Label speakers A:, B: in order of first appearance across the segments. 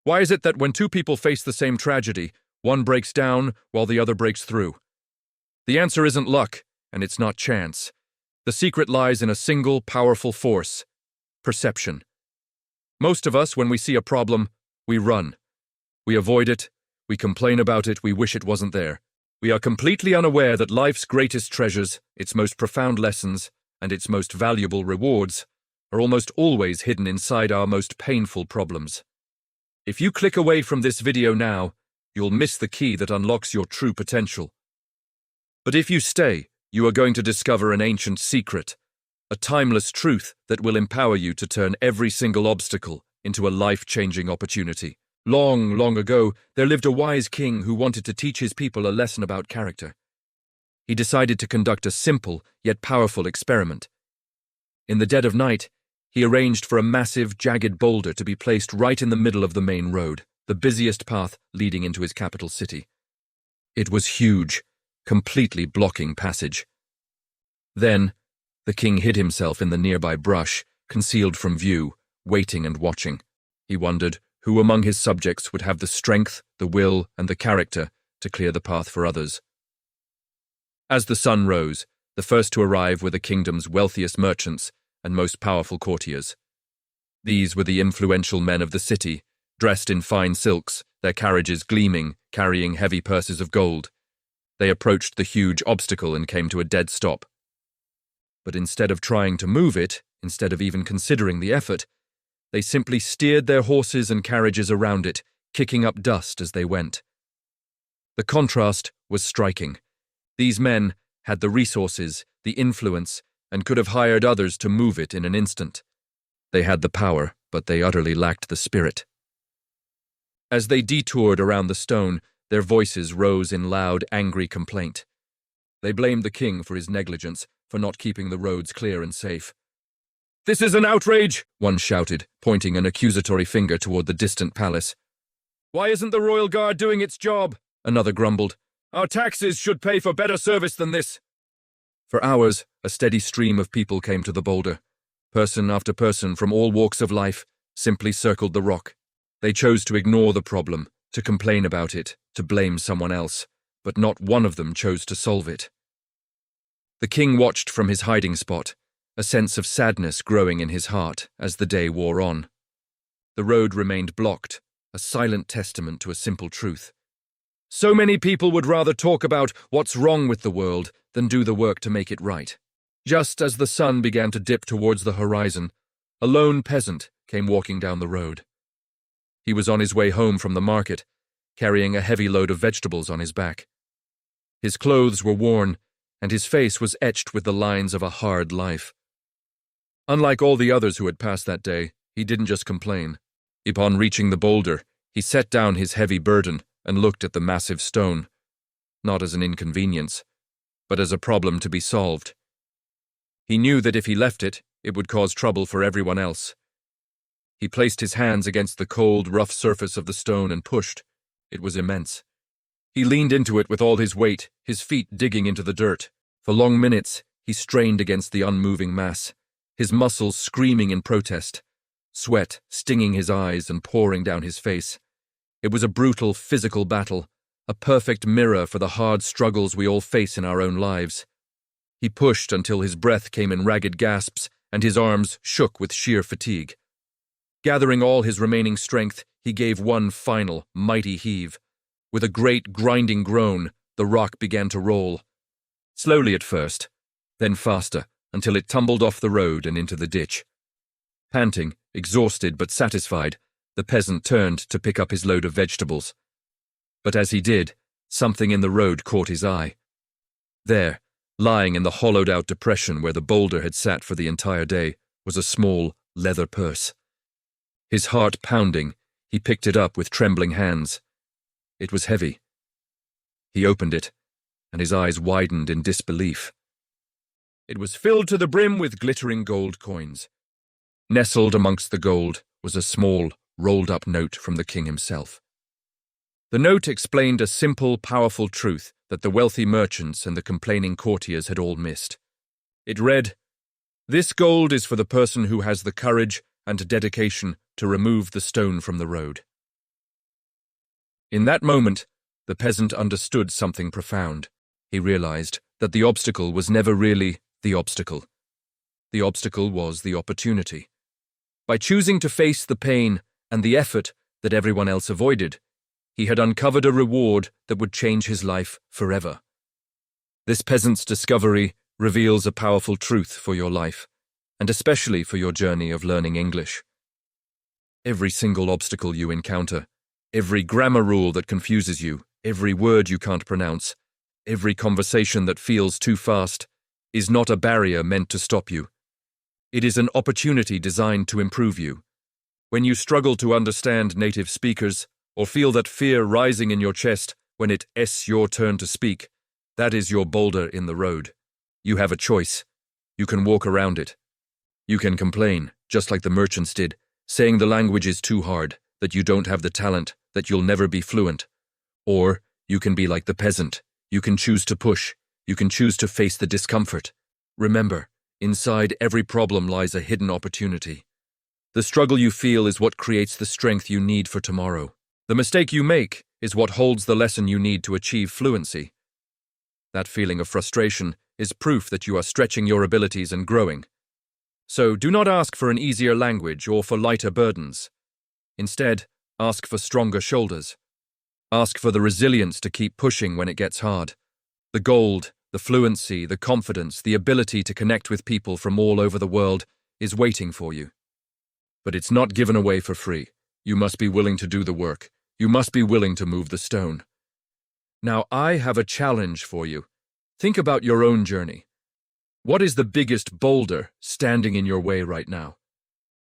A: Why is it that when two people face the same tragedy, one breaks down while the other breaks through? The answer isn't luck, and it's not chance. The secret lies in a single, powerful force: perception. Most of us, when we see a problem, we run. We avoid it, we complain about it, we wish it wasn't there. We are completely unaware that life's greatest treasures, its most profound lessons, and its most valuable rewards are almost always hidden inside our most painful problems. If you click away from this video now, you'll miss the key that unlocks your true potential. But if you stay, you are going to discover an ancient secret, a timeless truth that will empower you to turn every single obstacle into a life-changing opportunity. Long, long ago, there lived a wise king who wanted to teach his people a lesson about character. He decided to conduct a simple yet powerful experiment. In the dead of night, he arranged for a massive, jagged boulder to be placed right in the middle of the main road, the busiest path leading into his capital city. It was huge, completely blocking passage. Then, the king hid himself in the nearby brush, concealed from view, waiting and watching. He wondered who among his subjects would have the strength, the will, and the character to clear the path for others. As the sun rose, the first to arrive were the kingdom's wealthiest merchants and most powerful courtiers. These were the influential men of the city, dressed in fine silks, their carriages gleaming, carrying heavy purses of gold. They approached the huge obstacle and came to a dead stop. But instead of trying to move it, instead of even considering the effort, they simply steered their horses and carriages around it, kicking up dust as they went. The contrast was striking. These men had the resources, the influence, and could have hired others to move it in an instant. They had the power, but they utterly lacked the spirit. As they detoured around the stone, their voices rose in loud, angry complaint. They blamed the king for his negligence, for not keeping the roads clear and safe. "This is an outrage!" one shouted, pointing an accusatory finger toward the distant palace. "Why isn't the royal guard doing its job?" another grumbled. "Our taxes should pay for better service than this." For hours, a steady stream of people came to the boulder. Person after person from all walks of life simply circled the rock. They chose to ignore the problem, to complain about it, to blame someone else, but not one of them chose to solve it. The king watched from his hiding spot, a sense of sadness growing in his heart as the day wore on. The road remained blocked, a silent testament to a simple truth. So many people would rather talk about what's wrong with the world than do the work to make it right. Just as the sun began to dip towards the horizon, a lone peasant came walking down the road. He was on his way home from the market, carrying a heavy load of vegetables on his back. His clothes were worn, and his face was etched with the lines of a hard life. Unlike all the others who had passed that day, he didn't just complain. Upon reaching the boulder, he set down his heavy burden and looked at the massive stone, not as an inconvenience, but as a problem to be solved. He knew that if he left it, it would cause trouble for everyone else. He placed his hands against the cold, rough surface of the stone and pushed. It was immense. He leaned into it with all his weight, his feet digging into the dirt. For long minutes, he strained against the unmoving mass, his muscles screaming in protest, sweat stinging his eyes and pouring down his face. It was a brutal physical battle, a perfect mirror for the hard struggles we all face in our own lives. He pushed until his breath came in ragged gasps and his arms shook with sheer fatigue. Gathering all his remaining strength, he gave one final, mighty heave. With a great, grinding groan, the rock began to roll. Slowly at first, then faster, until it tumbled off the road and into the ditch. Panting, exhausted but satisfied, the peasant turned to pick up his load of vegetables. But as he did, something in the road caught his eye. There, lying in the hollowed-out depression where the boulder had sat for the entire day, was a small, leather purse. His heart pounding, he picked it up with trembling hands. It was heavy. He opened it, and his eyes widened in disbelief. It was filled to the brim with glittering gold coins. Nestled amongst the gold was a small, rolled-up note from the king himself. The note explained a simple, powerful truth that the wealthy merchants and the complaining courtiers had all missed. It read, "This gold is for the person who has the courage and dedication to remove the stone from the road." In that moment, the peasant understood something profound. He realized that the obstacle was never really the obstacle. The obstacle was the opportunity. By choosing to face the pain and the effort that everyone else avoided, he had uncovered a reward that would change his life forever. This peasant's discovery reveals a powerful truth for your life, and especially for your journey of learning English. Every single obstacle you encounter, every grammar rule that confuses you, every word you can't pronounce, every conversation that feels too fast, is not a barrier meant to stop you. It is an opportunity designed to improve you. When you struggle to understand native speakers, or feel that fear rising in your chest when it's your turn to speak, that is your boulder in the road. You have a choice. You can walk around it. You can complain, just like the merchants did, saying the language is too hard, that you don't have the talent, that you'll never be fluent. Or you can be like the peasant. You can choose to push. You can choose to face the discomfort. Remember, inside every problem lies a hidden opportunity. The struggle you feel is what creates the strength you need for tomorrow. The mistake you make is what holds the lesson you need to achieve fluency. That feeling of frustration is proof that you are stretching your abilities and growing. So do not ask for an easier language or for lighter burdens. Instead, ask for stronger shoulders. Ask for the resilience to keep pushing when it gets hard. The gold, the fluency, the confidence, the ability to connect with people from all over the world is waiting for you. But it's not given away for free. You must be willing to do the work. You must be willing to move the stone. Now, I have a challenge for you. Think about your own journey. What is the biggest boulder standing in your way right now?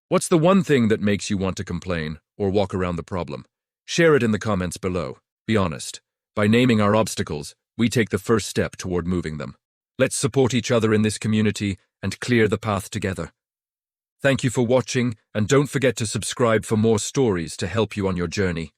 A: What's the one thing that makes you want to complain or walk around the problem? Share it in the comments below. Be honest. By naming our obstacles, we take the first step toward moving them. Let's support each other in this community and clear the path together. Thank you for watching, and don't forget to subscribe for more stories to help you on your journey.